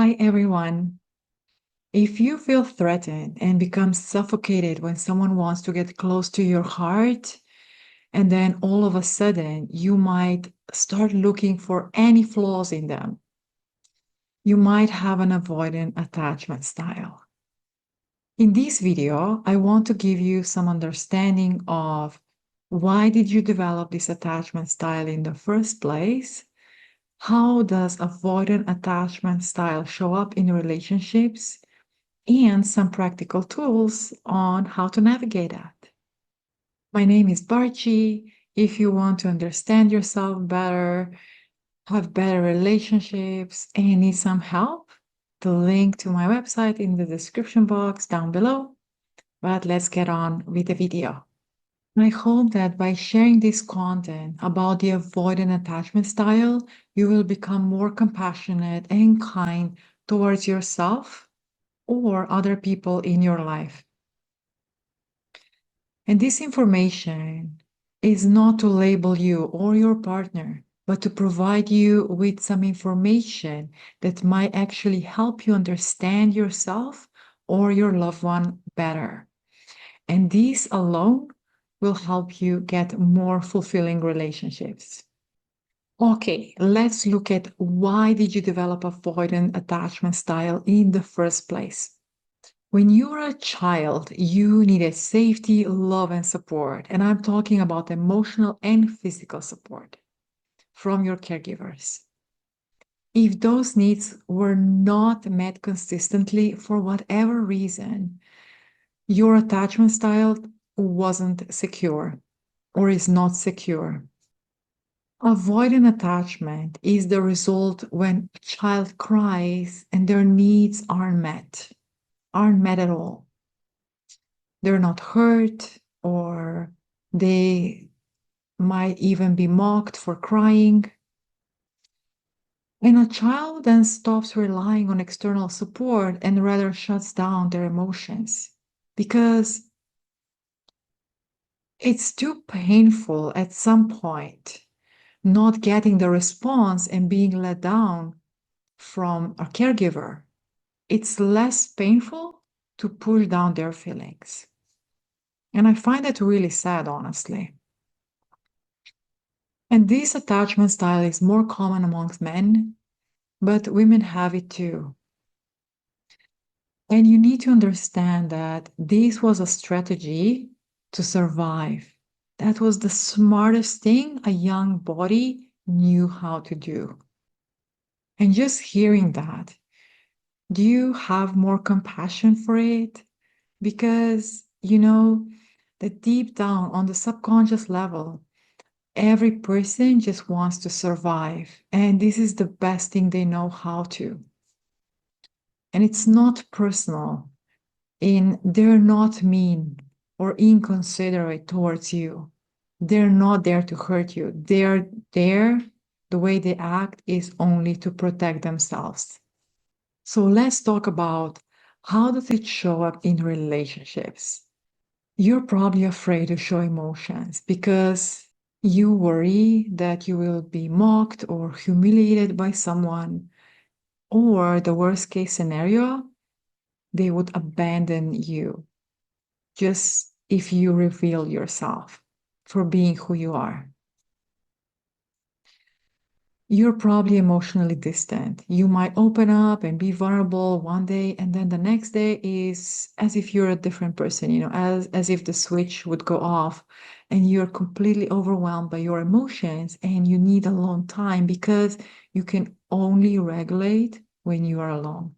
Hi, everyone. If you feel threatened and become suffocated when someone wants to get close to your heart, and then all of a sudden you might start looking for any flaws in them, you might have an avoidant attachment style. In this video, I want to give you some understanding of why did you develop this attachment style in the first place? How does avoidant attachment style show up in relationships? And some practical tools on how to navigate that. My name is Barchi. If you want to understand yourself better, have better relationships, and need some help, the link to my website in the description box down below. But let's get on with the video. I hope that by sharing this content about the avoidant attachment style, you will become more compassionate and kind towards yourself or other people in your life. And this information is not to label you or your partner, but to provide you with some information that might actually help you understand yourself or your loved one better. And this alone will help you get more fulfilling relationships. Okay, let's look at why did you develop avoidant attachment style in the first place? When you were a child, you needed safety, love, and support. And I'm talking about emotional and physical support from your caregivers. If those needs were not met consistently for whatever reason, your attachment style wasn't secure or is not secure. Avoidant attachment is the result when a child cries and their needs aren't met at all. They're not hurt, or they might even be mocked for crying. And a child then stops relying on external support and rather shuts down their emotions because it's too painful at some point not getting the response and being let down from a caregiver. It's less painful to push down their feelings. And I find that really sad, honestly. And this attachment style is more common amongst men, but women have it too. And you need to understand that this was a strategy to survive. That was the smartest thing a young body knew how to do. And just hearing that, do you have more compassion for it? Because, that deep down on the subconscious level, every person just wants to survive, and this is the best thing they know how to. And it's not personal, they're not mean or inconsiderate towards you. They're not there to hurt you. They're there, the way they act is only to protect themselves. So let's talk about how does it show up in relationships. You're probably afraid to show emotions because you worry that you will be mocked or humiliated by someone, or the worst case scenario, they would abandon you just if you reveal yourself for being who you are. You're probably emotionally distant. You might open up and be vulnerable one day, and then the next day is as if you're a different person, as if the switch would go off and you're completely overwhelmed by your emotions and you need a long time because you can only regulate when you are alone.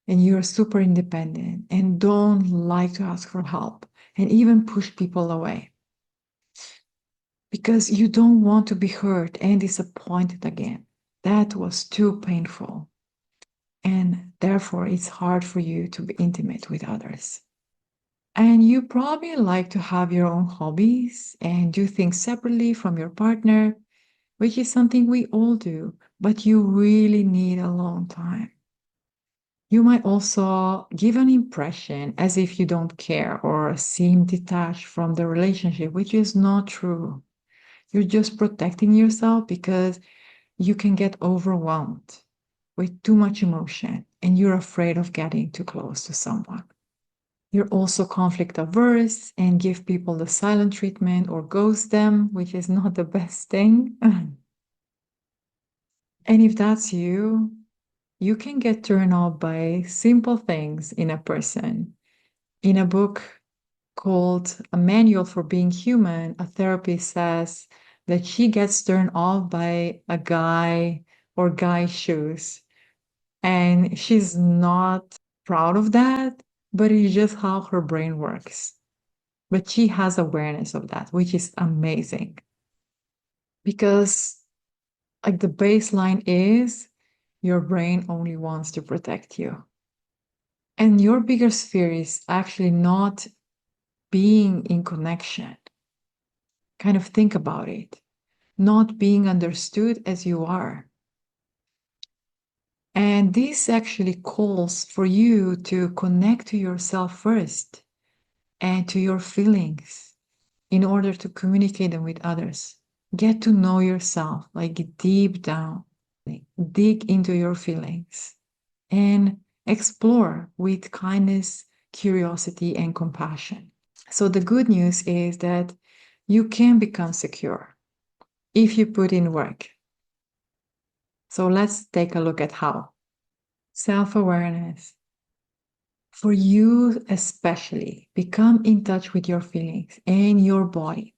And you're super independent and don't like to ask for help and even push people away because you don't want to be hurt and disappointed again. That was too painful. And therefore, it's hard for you to be intimate with others. And you probably like to have your own hobbies and do things separately from your partner, which is something we all do, but you really need a long time. You might also give an impression as if you don't care or seem detached from the relationship, which is not true. You're just protecting yourself because you can get overwhelmed with too much emotion and you're afraid of getting too close to someone. You're also conflict averse and give people the silent treatment or ghost them, which is not the best thing. And if that's you, you can get turned off by simple things in a person. In a book called A Manual for Being Human, a therapist says that she gets turned off by a guy or guy shoes. And she's not proud of that, but it's just how her brain works. But she has awareness of that, which is amazing. Because like the baseline is your brain only wants to protect you. And your biggest fear is actually not being in connection. Kind of think about it. Not being understood as you are. And this actually calls for you to connect to yourself first and to your feelings in order to communicate them with others. Get to know yourself, like deep down. Dig into your feelings and explore with kindness, curiosity, and compassion. So, the good news is that you can become secure if you put in work. So, let's take a look at how. Self awareness. For you, especially, become in touch with your feelings and your body.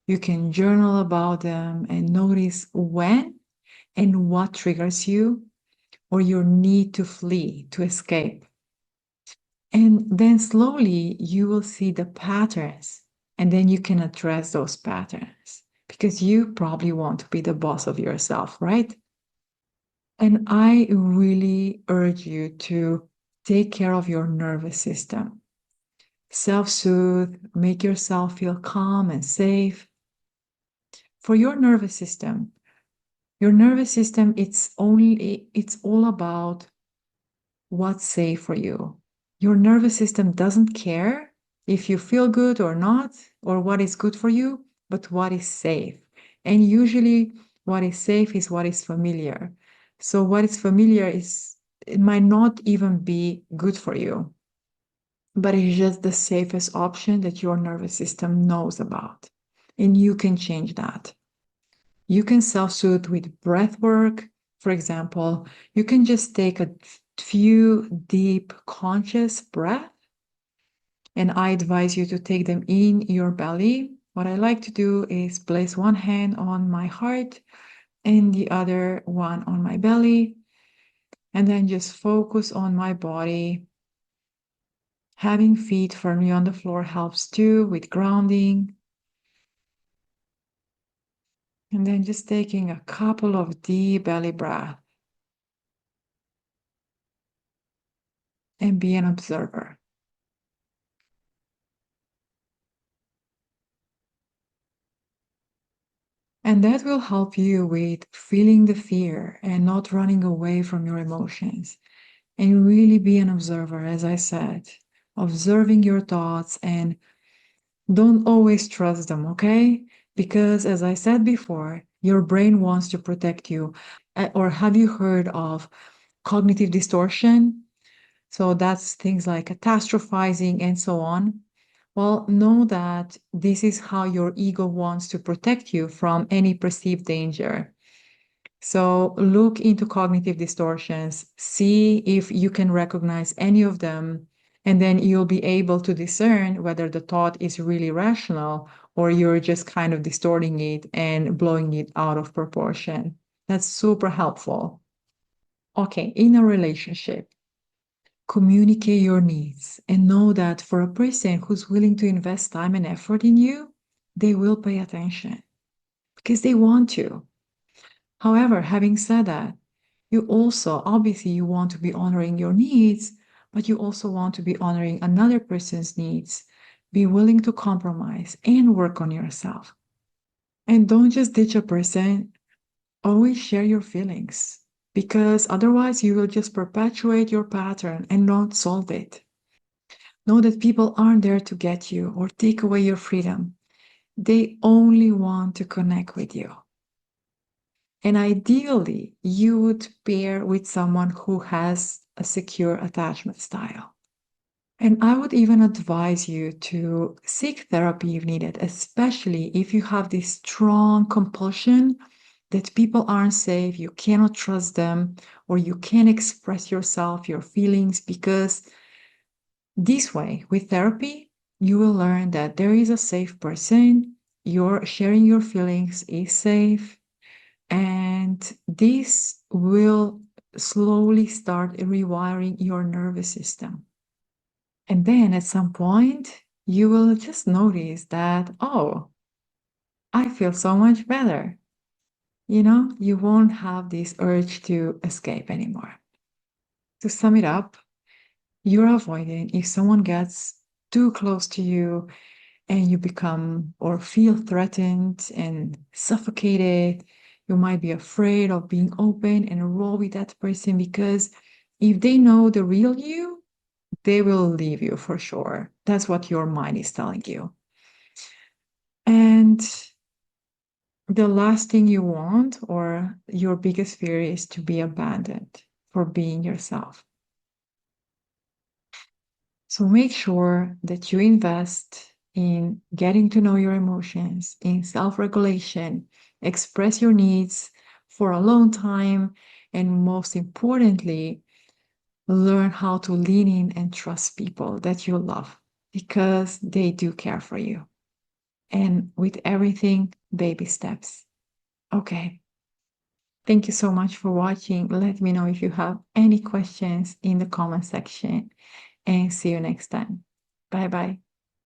You can journal about them and notice when and what triggers you or your need to flee, to escape. And then slowly you will see the patterns, and then you can address those patterns because you probably want to be the boss of yourself, right? And I really urge you to take care of your nervous system. Self soothe, make yourself feel calm and safe. For your nervous system, it's all about what's safe for you. Your nervous system doesn't care if you feel good or not, or what is good for you, but what is safe. And usually, what is safe is what is familiar. So, what is familiar it might not even be good for you, but it's just the safest option that your nervous system knows about. And you can change that. You can self soothe with breath work. For example, you can just take a few deep, conscious breaths, and I advise you to take them in your belly. What I like to do is place one hand on my heart and the other one on my belly, and then just focus on my body. Having feet firmly on the floor helps too with grounding. And then just taking a couple of deep belly breaths and be an observer. And that will help you with feeling the fear and not running away from your emotions. And really be an observer, as I said, observing your thoughts and don't always trust them, okay? Because as I said before, your brain wants to protect you. Or have you heard of cognitive distortion? So that's things like catastrophizing and so on. Well, know that this is how your ego wants to protect you from any perceived danger. So look into cognitive distortions, see if you can recognize any of them, and then you'll be able to discern whether the thought is really rational or you're just kind of distorting it and blowing it out of proportion. That's super helpful. Okay, in a relationship, communicate your needs and know that for a person who's willing to invest time and effort in you, they will pay attention because they want to. However, having said that, you also, obviously, you want to be honoring your needs, but you also want to be honoring another person's needs. Be willing to compromise and work on yourself. And don't just ditch a person, always share your feelings because otherwise you will just perpetuate your pattern and not solve it. Know that people aren't there to get you or take away your freedom. They only want to connect with you. And ideally, you would pair with someone who has a secure attachment style. And I would even advise you to seek therapy if needed, especially if you have this strong compulsion that people aren't safe, you cannot trust them, or you can't express yourself, your feelings, because this way, with therapy, you will learn that there is a safe person, your sharing your feelings is safe, and this will slowly start rewiring your nervous system. And then at some point, you will just notice that, oh, I feel so much better. You won't have this urge to escape anymore. To sum it up, you're avoiding if someone gets too close to you and you become or feel threatened and suffocated. You might be afraid of being open and roll with that person because if they know the real you, they will leave you for sure. That's what your mind is telling you. And the last thing you want or your biggest fear is to be abandoned for being yourself. So make sure that you invest in getting to know your emotions, in self regulation, express your needs for a long time, and most importantly, learn how to lean in and trust people that you love because they do care for you. And with everything, baby steps. Okay. Thank you so much for watching. Let me know if you have any questions in the comment section and see you next time. Bye bye.